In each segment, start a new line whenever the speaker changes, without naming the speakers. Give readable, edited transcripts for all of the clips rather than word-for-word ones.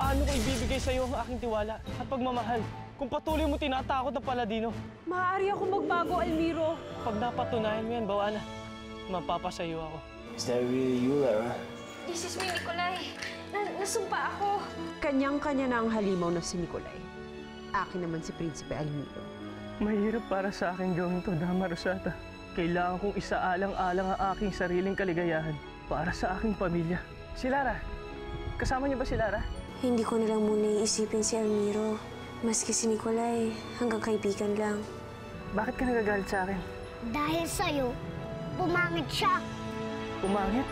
Paano ko ibibigay sa'yo ang aking tiwala at pagmamahal kung patuloy mo tinatakot ang Paladino?
Maaari ako magbago, Almiro.
Pag napatunayan mo yan, Bawana, mapapasayo ako.
Is that really you, Lara?
This is me, Nikolay. Nasumpa ako.
Kanyang-kanya na ang halimaw na si Nikolay. Akin naman si Prinsipe Almiro.
Mahirap para sa akin gawin to, Dama Rosata. Kailangan kong isaalang-alang ang aking sariling kaligayahan para sa aking pamilya. Si Lara, kasama niyo ba si Lara?
Hindi ko na lang muna iisipin si Almiro. Maski si Nikolay, hanggang kaibigan lang.
Bakit ka nagagalit sa akin?
Dahil sa'yo, pumangit siya.
Pumangit?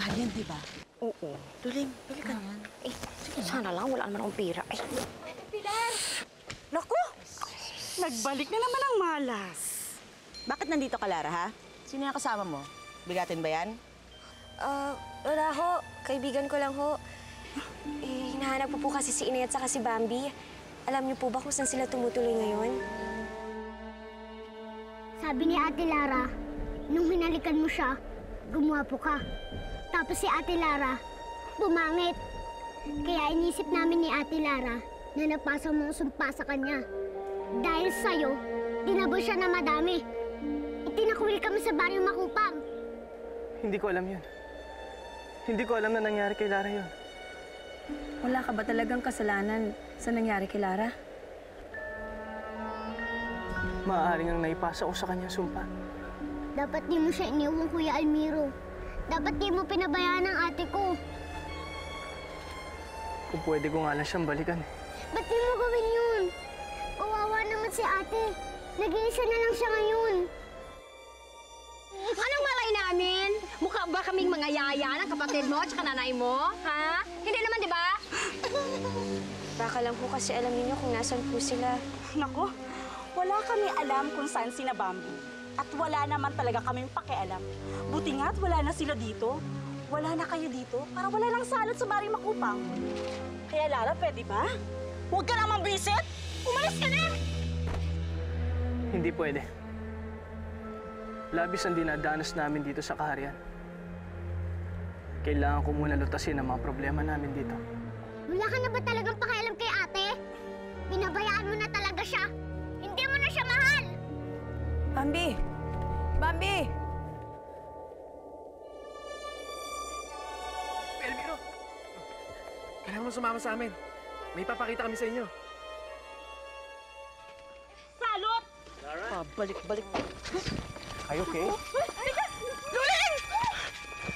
Mahal yan, di ba?
Oo. Luling, bili ka niyan.
Eh, sana lang wala naman akong pera. Ay.
Pilar! Naku! Nagbalik na naman ang malas. Bakit nandito ka, Lara, ha? Sino yung kasama mo? Bigatin ba yan?
Wala ho. Kaibigan ko lang ho. Eh, hinahanap po kasi si Inay at saka si Bambi. Alam niyo po ba kung saan sila tumutuloy ngayon?
Sabi ni Ate Lara, nung hinalikan mo siya, gumwapo ka. Tapos si Ate Lara, bumangit. Kaya inisip namin ni Ate Lara na napasa mo ang sumpa sa kanya. Dahil sa'yo, dinabol siya na madami. Itinakwil kami sa baryo Makupang.
Hindi ko alam yun. Hindi ko alam na nangyari kay Lara yun.
Wala ka ba talagang kasalanan sa nangyari kay Lara?
Maaaring ang naipasa ko sa kanya sumpa.
Dapat di mo siya iniwan, Kuya Almiro. Dapat di mo pinabayaan ang ate ko.
Kung pwede ko nga lang siyang balikan.
Ba't di mo gawin yun? Kawawa naman si ate. Nag-iisa na lang siya ngayon.
Anong malay namin? Mukha ba kaming mga yaya ng kapatid mo at nanay mo? Ha? Hindi naman, di ba?
Baka lang po kasi alam niyo kung nasan po sila.
Naku, wala kami alam kung saan sina Bambi. At wala naman talaga kaming pakialam. Buti nga't wala na sila dito. Wala na kayo dito para wala lang salot sa Baryo Makupang. Kaya Lara, pwede ba? Huwag ka naman bisit! Umalis ka na!
Hindi pwede. Labis ang dinadanas namin dito sa kaharian. Kailangan ko muna lutasin ang mga problema namin dito.
Wala ka na ba talagang pakialam kay ate? Pinabayaan mo na talaga siya. Hindi mo na siya mahal.
Bambi! Bambi!
Elviro! Kailangan mo sumama sa amin. May papakita kami sa inyo.
Salot!
Balik-balik. Kayo, okay?
Luling!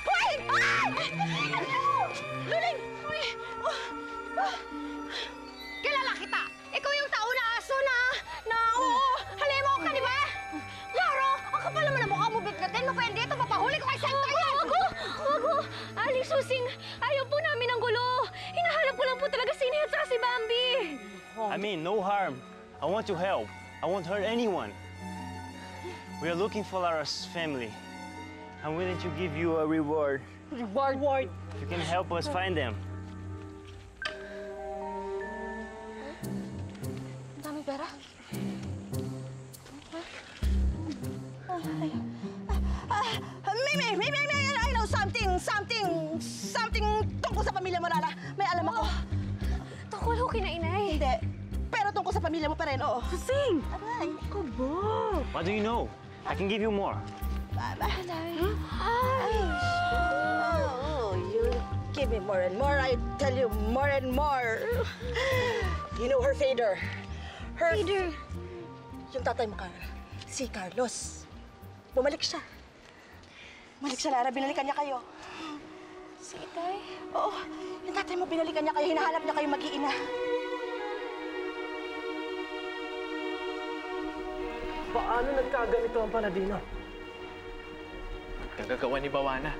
Hoy! Ay! Luling! Hoy!
Kilala kita! Ikaw yung tao na aso na oo, halimo ka, di ba? Laro, ang kapal naman ang mukha mo, bitgatin mo pa yan dito, papahuli ko kay Santa yan!
Wag! Aling Susing, ayaw po namin ng gulo. Hinahanap ko lang po talaga si Inay at saka si Bambi.
I mean, no harm.
I want to help. I won't hurt anyone. We are looking for Lara's family. I'm willing to give you a reward.
Reward?
If you can help us find them.
Dami pera.
I know something tungkol sa pamilya mo, Lara. May alam ako.
Tungkol ho kina inay.
Hindi. Pero tungkol sa pamilya mo pa rin, oo. Sing! Aray, ko ba?
What do you know? I can give you more.
Oh, you give me more and more. I tell you more and more. You know her father. Father? Yung tatay mo, si Carlos. Bumalik siya. Bumalik siya, Lara. Binalikan niya kayo.
Si itay?
Oo. Yung tatay mo, binalikan niya kayo. Hinahanap niya kayo mag-iina.
Paano nagkaganito ang Paladino?
Kagagawa ni Bawana.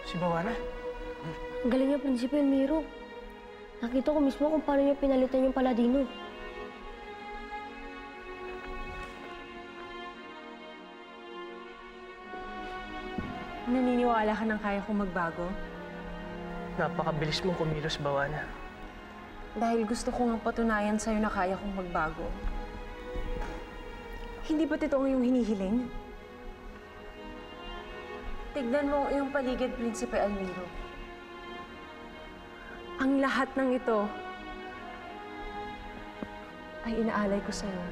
Si Bawana?
Ang galing niya, Prinsipe Elmiro. Nakita ko mismo kung paano niya pinalitan yung Paladino.
Naniniwala ka ng kaya kong magbago?
Napakabilis mong kumilos, Bawana.
Dahil gusto ko nga patunayan sa'yo na kaya kong magbago. Hindi ba totoo yung hinihiling? Tignan mo ang iyong paligid, Prinsipe Elmiro. Ang lahat ng ito ay inaalay ko sa'yo.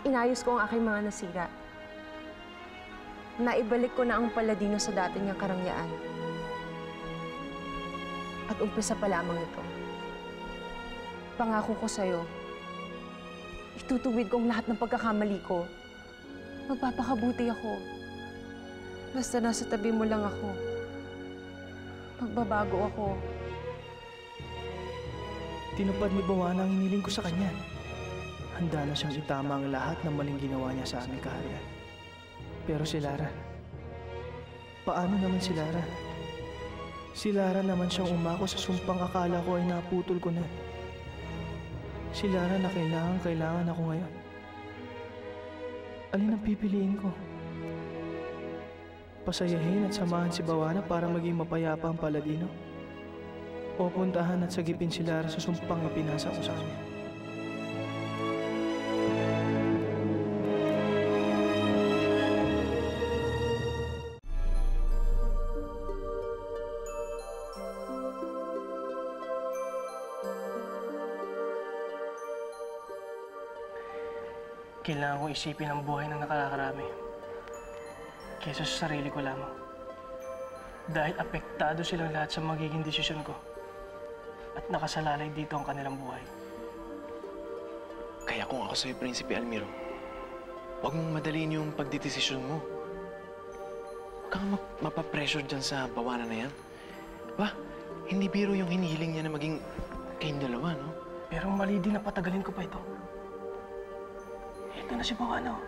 Inayos ko ang aking mga nasira. Naibalik ko na ang Paladino sa dati niyang karangyaan. At umpisa pa lamang ito. Pangako ko sa'yo, itutuwid ko ang lahat ng pagkakamali ko. Magpapakabuti ako. Basta nasa tabi mo lang ako. Magbabago ako.
Tinupad ni Bawana ang hiniling ko sa kanya. Handa na siyang itama ang lahat ng maling ginawa niya sa aming kaharian. Pero si Lara, paano naman si Lara? Si Lara naman siyang umako sa sumpang akala ko ay naputol ko na. Si Lara na kailangan ako ngayon. Alin ang pipiliin ko? Pasayahin at samahan si Bawana para maging mapayapa ang Paladino? O puntahan at sagipin si Lara sa sumpang ipinasa ko sa kanya? Kailangan kong isipin ang buhay ng nakakarami kaysa sa sarili ko lamang. Dahil apektado silang lahat sa magiging desisyon ko at nakasalalay dito ang kanilang buhay.
Kaya kung ako sa'yo, Prinsipe Elmiro, huwag mong madaliin yung pagdidesisyon mo. Huwag kang mapapressure dyan sa Bawana na yan. Ba, hindi biro yung hinihiling niya na maging kayong dalawa, no?
Pero mali din na patagalin ko pa ito. Ito na si Bawana, oh.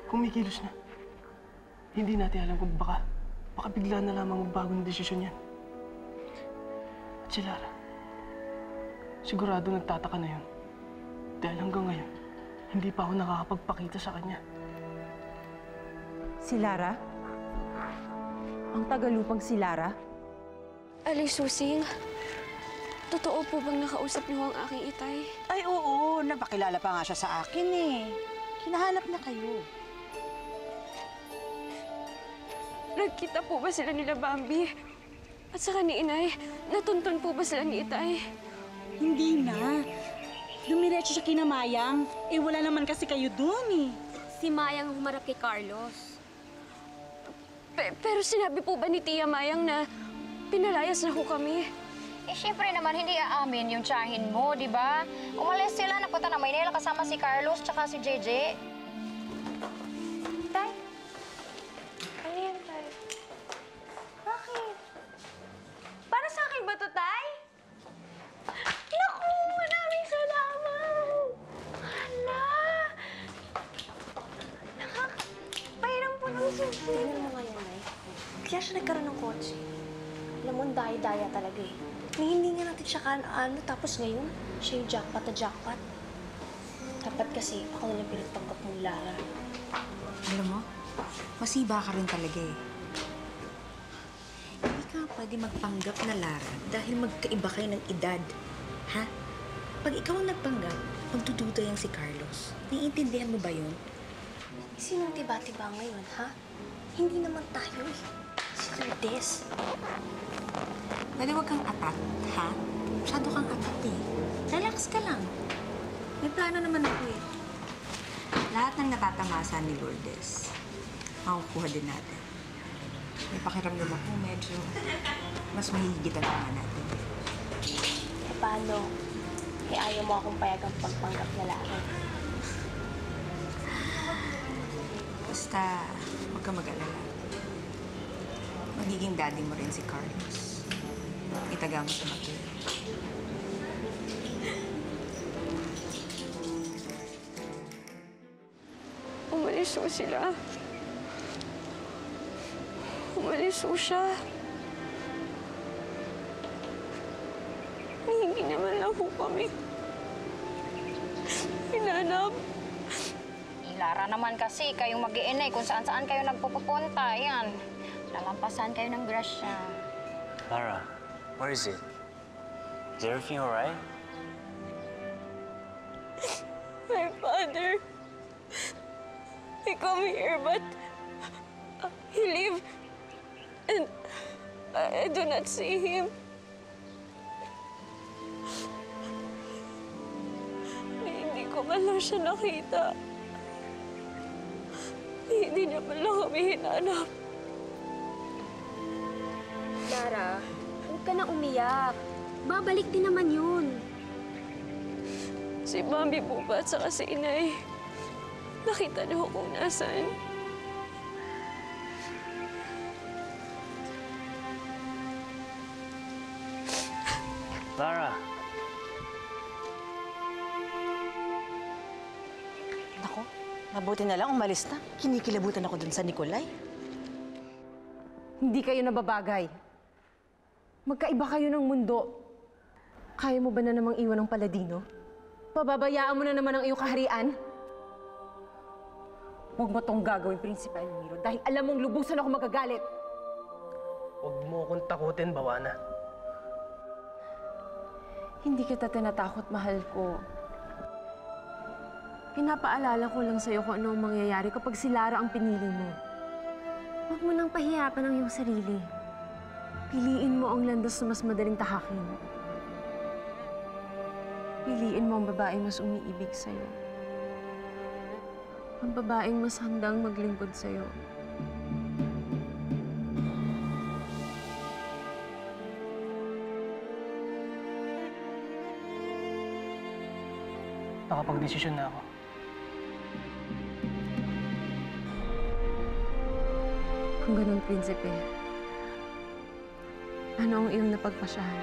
Kumikilos na. Hindi natin alam kung baka bigla na lamang magbago ng desisyon yan. At si Lara, sigurado nagtataka na yun. Dahil hanggang ngayon, hindi pa ako nakakapagpakita sa kanya.
Si Lara? Ang tagalupang si Lara?
Aling Susing, totoo po bang nakausap niyo ang aking itay?
Ay, oo. Napakilala pa nga siya sa akin eh. Hinahanap na kayo.
Nagkita po ba sila nila Bambi? At saka ni Inay, natuntun po ba sila ni Itay?
Hindi na. Dumiretso siya kina Mayang. Eh, wala naman kasi kayo dun eh.
Si Mayang humarap kay Carlos.
Pero sinabi po ba ni Tia Mayang na pinalayas na ho kami?
Eh, syempre naman, hindi aamin yung tiyahin mo, di ba? Umalis sila, napunta na Maynila kasama si Carlos tsaka si JJ. Tay? Ano yan, Tay? Bakit? Para sa akin ba to, Tay? Naku! Maraming salamat! Hala! Nakakapairam po ng susi.
Tingnan mo ngayon, Nay. Kaya siya nagkaroon ng kotse. Alam mo, daya-daya talaga eh. Ni hindi nga natin siya ano, tapos ngayon, siya yung jackpot na jackpot. Dapat kasi ako na lang pinagpanggap mong Lara.
Alam mo, masiba ka rin talaga eh. Hindi ka pwede magpanggap na Lara dahil magkaiba kayo ng edad. Ha? Pag ikaw ang nagpanggap, magdududa yan si Carlos. Naiintindihan mo ba yun?
Sinong tiba-tiba ngayon, ha? Hindi naman tayo eh. Si Lourdes.
Pwede wag kang atat, ha? Masyado kang atat eh. Relax ka lang. May plano naman ako eh. Lahat ng natatamasa ni Lourdes, makukuha din natin. May pakiramdam ako medyo mas mahihigitan pa natin.
E paano? E ayaw mo akong payagang pagpanggap na Lara.
Basta, huwag ka mag-alala. Magiging daddy mo rin si Carlos. Itaga mo sa Mateo.
Umalis ho sila. Umalis ho siya. Hindi naman lang ho kami hinanap.
Lara naman kasi, kayong mag-iinay kung saan-saan kayo nagpupunta. Yan. Lalampasan kayo ng grasya.
Lara, where is it? Is everything alright?
My father, he come here, but he leave, and I do not see him. Hindi ko man lang siya nakita. Hindi niya man lang kami hinanap.
Lara, huwag ka na umiyak. Babalik din naman yun.
Si Bambi po ba at saka si Inay, nakita niyo kung nasaan.
Lara!
Nako, mabuti na lang umalis na. Kinikilabutan ako dun sa Nicolay.
Hindi kayo nababagay. Magkaiba kayo ng mundo. Kaya mo ba na namang iwan ng Paladino? Pababayaan mo na naman ang iyong kaharian? Huwag mo tong gagawin, Prinsipe Almiro, dahil alam mong lubusan ako magagalit.
Huwag mo akong takutin, Bawana.
Hindi kita tinatakot, mahal ko. Pinapaalala ko lang sa'yo kung ano ang mangyayari kapag si Lara ang pinili mo. Huwag mo nang pahiyapan ang iyong sarili. Piliin mo ang landas na mas madaling tahakin. Piliin mo ang babaeng mas umiibig sa'yo. Ang babaeng mas handang maglingkod sa'yo.
Nakapag-desisyon na ako.
Kung ganun, Prinsipe, ano ang iyong napagpasyahan?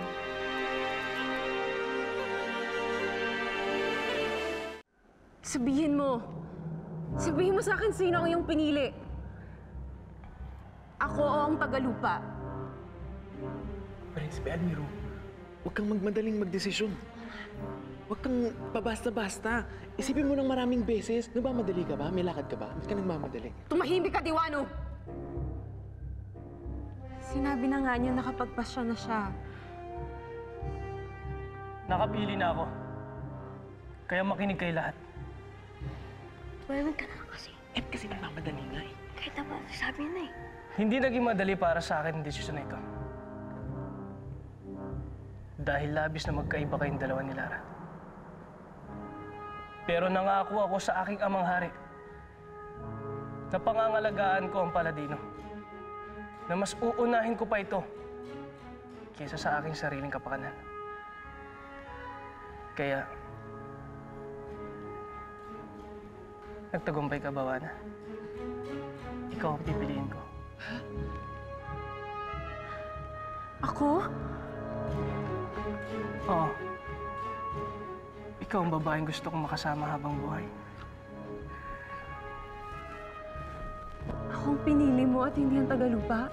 Sabihin mo! Sabihin mo sa akin sino ang iyong pinili. Ako o ang Tagalupa?
Prinsipe Almiro, huwag kang magmadaling magdesisyon. Huwag kang pabasta-basta. Isipin mo ng maraming beses. Nagmamadali ka ba? May lakad ka ba? Ba't ka nagmamadali?
Tumahimik ka, Diwano! Sinabi na nga niya nakapagpasya na siya.
Nakapili na ako. Kaya makinig kayo lahat.
Tumahimik ka na lang kasi.
Kasi nagmamadali nga eh.
Kahit na ba, sabi na eh.
Hindi naging madali para sa akin ang desisyon na ito. Dahil labis na magkaiba kayong dalawa ni Lara. Pero nangako ako sa aking amang hari na pangangalagaan ko ang Paladino. Na mas uunahin ko pa ito kaysa sa aking sariling kapakanan. Kaya, nagtagumpay ka, Bawana. Ikaw ang pipiliin ko.
Ako?
Oo. Ikaw ang babaeng gusto kong makasama habang buhay.
Ako ang pinili mo at hindi ang Tagalupa?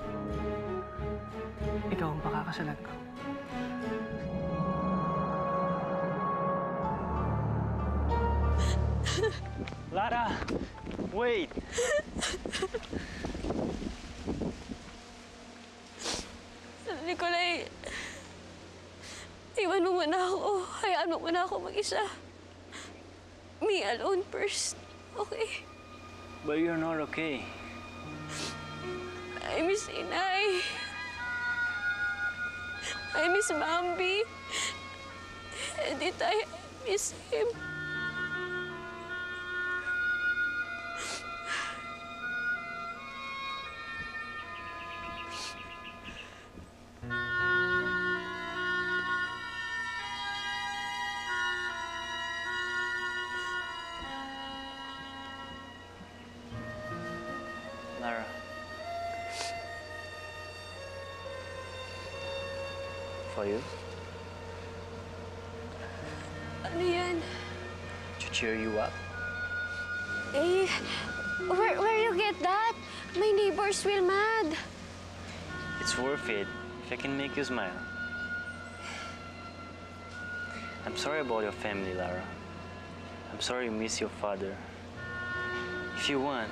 Ikaw ang pakakasalan ko.
Lara! Wait!
Nicolay, iwan mo muna ako. Hayaan mo muna ako mag-isa. Me alone first, okay?
But you're not okay.
I miss Inay. I miss Bambi. And I miss him.
Lara. For you?
Ano yan?
To cheer you up?
Eh, where you get that? My neighbors will mad.
It's worth it if I can make you smile. I'm sorry about your family, Lara. I'm sorry you miss your father. If you want,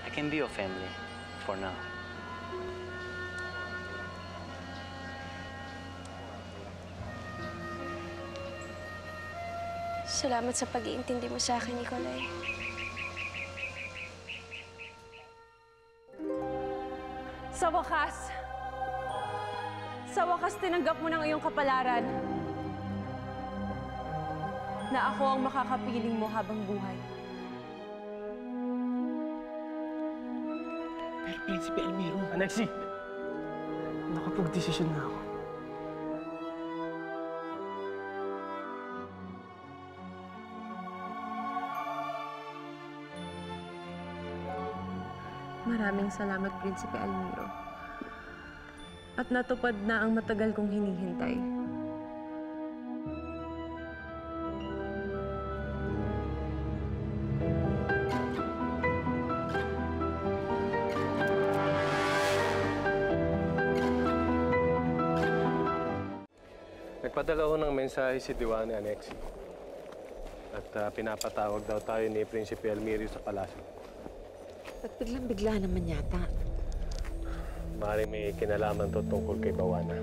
I can be your family for now.
Salamat sa pag-iintindi mo sa akin, Nicolay.
Sa wakas tinanggap mo ng iyong kapalaran na ako ang makakapiling mo habang buhay.
Pero Prinsipe Almiro...
Anexi! Nakapag-desisyon na ako.
Maraming salamat, Prinsipe Almiro. At natupad na ang matagal kong hinihintay.
Nagpadala ko ng mensahe si Diwani Anexi. At pinapatawag daw tayo ni Prinsipe Almiro sa palasyo.
At biglang-bigla naman yata.
Maaaring may kinalaman to tungkol kay Bawana.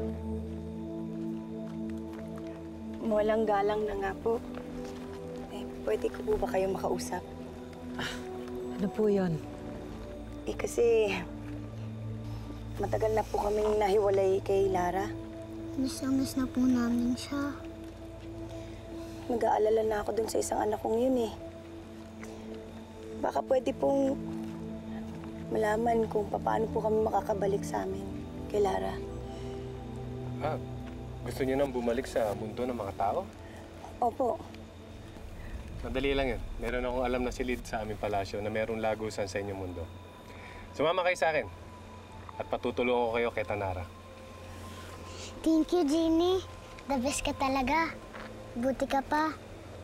Walang galang na nga po. Pwede ko po ba kayong makausap?
Ano po yun?
Kasi matagal na po kaming nahiwalay kay Lara.
Miss na miss na po namin siya.
Nag-aalala na ako dun sa isang anak kong yun eh. Baka pwede pong malaman kung paano po kami makakabalik sa amin kay Lara.
Gusto niyo nang bumalik sa mundo ng mga tao?
Opo.
Madali lang yun. Meron akong alam na silid sa aming palasyo na merong lagusan sa inyong mundo. Sumama kayo sa akin at patutulungan ko kayo kay Tanara.
Thank you, Jeannie. The best ka talaga. Buti ka pa.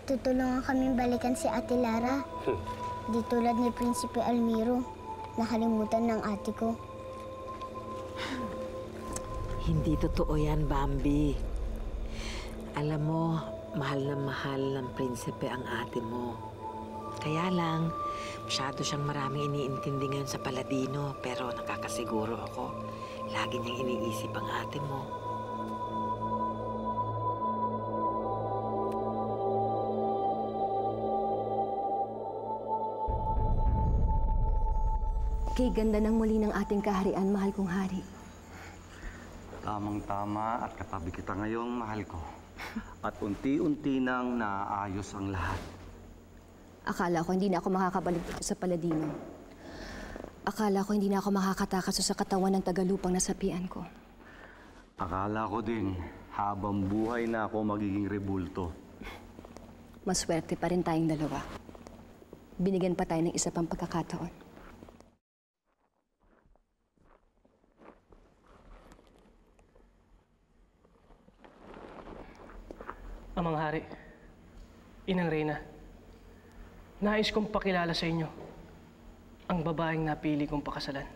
Tutulungan kaming balikan si Ate Lara. Di tulad ni Prinsipe Almiro. Nakalimutan ng ate ko.
Hindi totoo yan, Bambi. Alam mo, mahal na mahal ng prinsipe ang ate mo. Kaya lang, masyado siyang maraming iniintindi ngayon sa Paladino. Pero nakakasiguro ako, lagi niyang iniisip ang ate mo.
Kay ganda ng muli ng ating kaharian, mahal kong hari.
Tamang-tama at katabi kita ngayong mahal ko. At unti-unti nang naayos ang lahat.
Akala ko hindi na ako makakabalik dito sa Paladino. Akala ko hindi na ako makakatakas sa katawan ng tagalupang nasapian ko.
Akala ko din, habang buhay na ako magiging rebulto.
Maswerte pa rin tayong dalawa. Binigyan pa tayo ng isa pang pagkakataon.
Amang Hari, Inang Reyna, nais kong pakilala sa inyo ang babaeng napili kong pakasalan.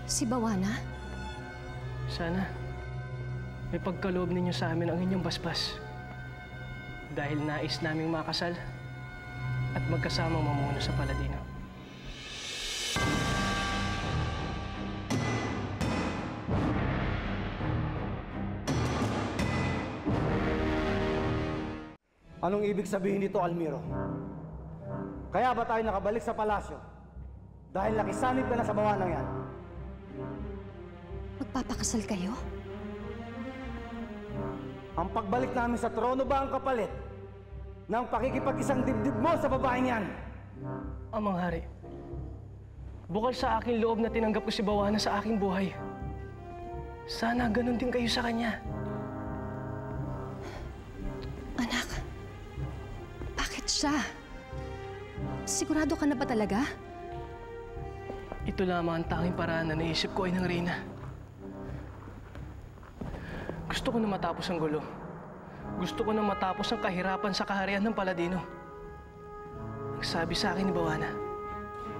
Si Bawana?
Sana, may pagkaloob ninyo sa amin ang inyong basbas. Dahil nais naming makasal at magkasamang mamuno sa Paladino.
Anong ibig sabihin nito, Almiro? Kaya ba tayo nakabalik sa palasyo? Dahil nakisanib ka na sa bawanang yan?
Magpapakasal kayo?
Ang pagbalik namin sa trono ba ang kapalit ng pakikipag-isang dibdib mo sa babaeng yan?
Amang hari, bukal sa aking loob na tinanggap ko si Bawana sa aking buhay. Sana ganun din kayo sa kanya.
Anak, bakit siya? Sigurado ka na ba talaga?
Ito lamang ang tanging paraan na naisip ko ay ng Reyna. Gusto ko na matapos ang gulo. Gusto ko na matapos ang kahirapan sa kaharian ng Paladino. Ang sabi sa akin ni Bawana,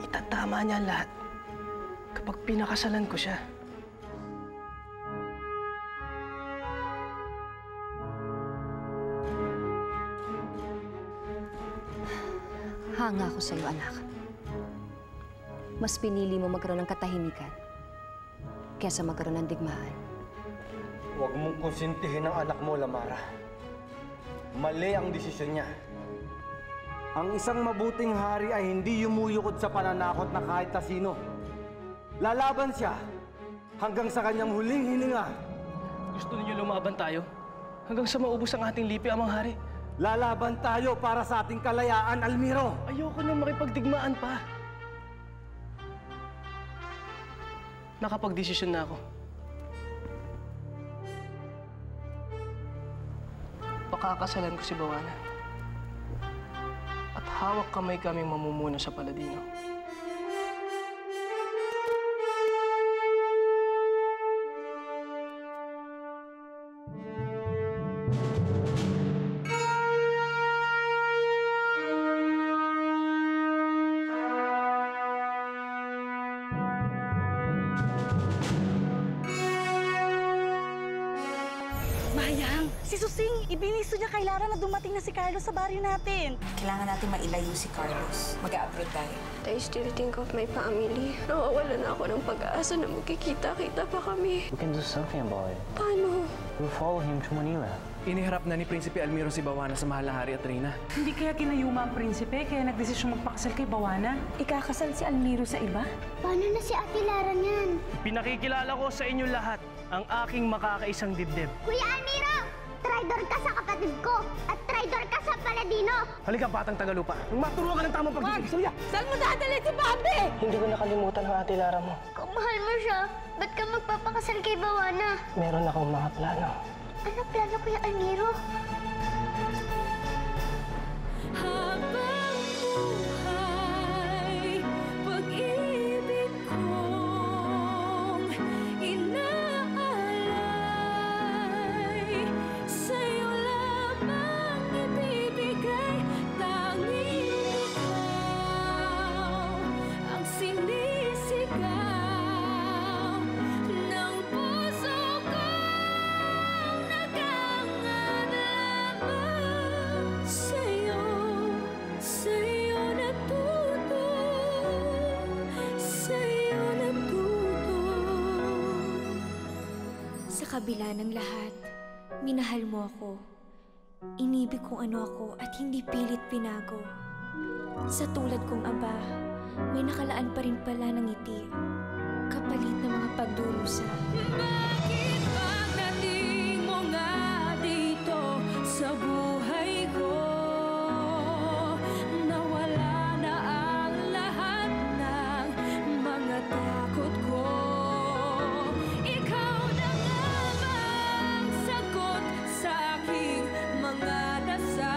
itatama niya ang lahat kapag pinakasalan ko siya.
Hanga ako sa'yo, anak. Mas pinili mo magkaroon ng katahimikan kaysa magkaroon ng digmaan.
Huwag mong konsintihin ang anak mo, Lamara. Mali ang desisyon niya. Ang isang mabuting hari ay hindi yumuyukod sa pananakot na kahit na sino. Lalaban siya hanggang sa kanyang huling hininga.
Gusto niyo lumaban tayo? Hanggang sa maubos ang ating lipi, Amang Hari.
Lalaban tayo para sa ating kalayaan, Almiro.
Ayoko na makipagdigmaan pa. Nakapag-desisyon na ako. Pakakasalan ko si Bawana. At hawak kamay kaming mamumuno sa Paladino.
Mayang, si Susing, ibiniso niya kay Lara na dumating na si Carlos sa baryo natin.
Kailangan natin mailayo si Carlos. Mag-a-abroad tayo.
I still think of my family. Nawawala na ako ng pag-asa na magkikita-kita pa kami.
We can do something about it.
Paano?
We'll follow him to Manila.
Iniharap na ni Prinsipe Almiro si Bawana sa mahal na hari at Reyna.
Hindi kaya kinayuma ang prinsipe, kaya nagdesisyon magpakasal kay Bawana? Ikakasal si Almiro sa iba?
Paano na si Ate Lara niyan?
Pinakikilala ko sa inyo lahat ang aking makakaisang dibdib.
Kuya Almiro! Traidor ka sa kapatid ko at traidor ka sa Paladino!
Halika, batang Tagalupa. Nung maturuan ka ng tamang pagdidibig, salya!
Saan mo dadalhin si Bambi?
Hindi ko nakalimutan ang Ate Lara mo.
Kung mahal mo siya, ba't ka magpapakasal kay Bawana?
Meron akong mga plano.
Ano plano, Kuya Almiro?
Habang buhay, pag-ibig kong inaalay, sa'yo lamang ibibigay, tanging ikaw ang sinisigaw ng puso kong nagangad lamang sa'yo. Sa'yo natuto, sa'yo natuto.
Sa kabila ng lahat, minahal mo ako. Inibig kung ano ako at hindi pilit pinago. Sa tulad kong aba, may nakalaan pa rin pala ng ngiti, kapalit ng mga pagdurusa.
Bakit pagdating mo nga dito sa buhay ko, nawala na ang lahat ng mga takot ko? Ikaw na nga bang sagot sa aking mga dasal?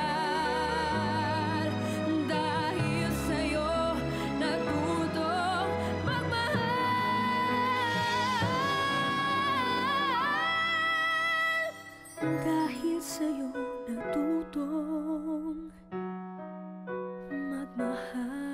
Dahil sa'yo natutong magmahal. Dahil sa'yo natutong magmahal.